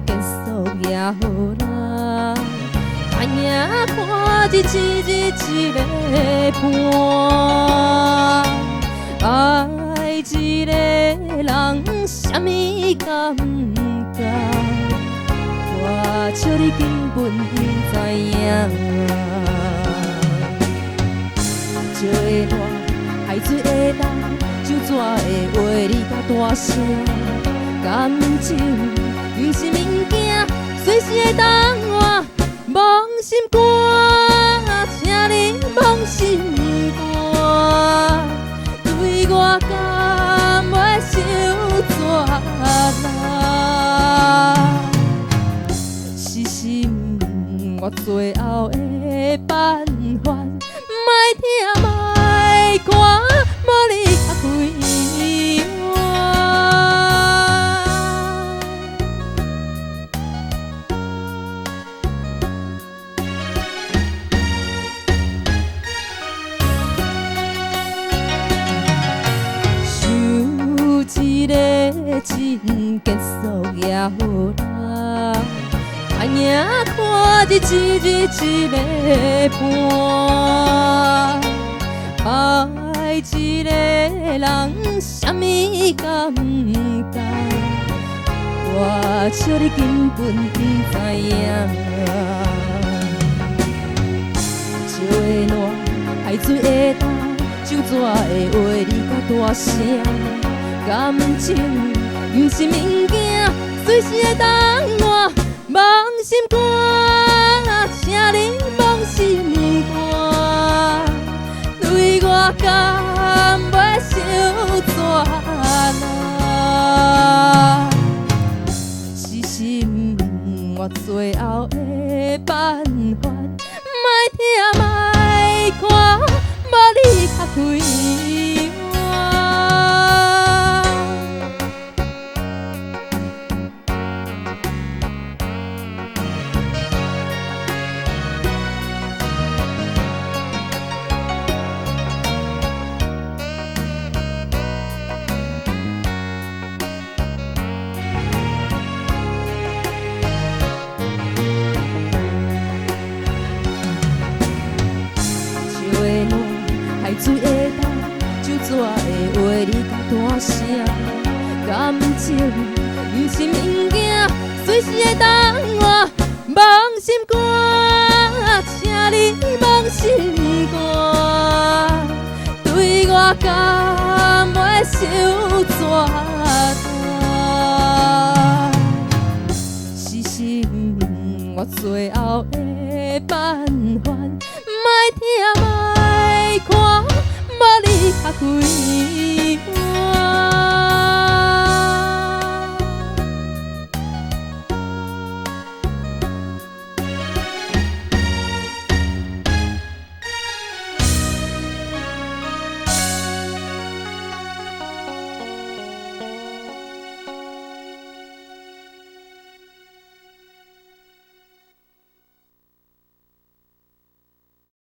结束也好啦。爱赢看日一个伴，爱一个人什么感觉？我笑你根本不知影。石会烂，海水会干，酒怎会话你甲大声？感情不是物件，随时会当换。忘心肝，请你忘心肝，对我敢袂伤怎啦？是心我最后的办法，莫听莫看，无你较快一个真结束也好啦，爱赢看日一个伴，爱一个人什么感觉？我笑你根本不知影。石会烂，海水会干，酒怎会话你甲大声？感情不是物件，随时会当换。忘心肝，请你忘心肝，对我敢袂伤怎啦？是心我最后的办法，莫听莫看，无你较快。海水会干，酒怎会话你甲大声？感情不是物件，随时会当换。忘心肝，请你忘心肝，对我敢袂伤怎啦？是心我最后的办法，莫听莫看，无你较快。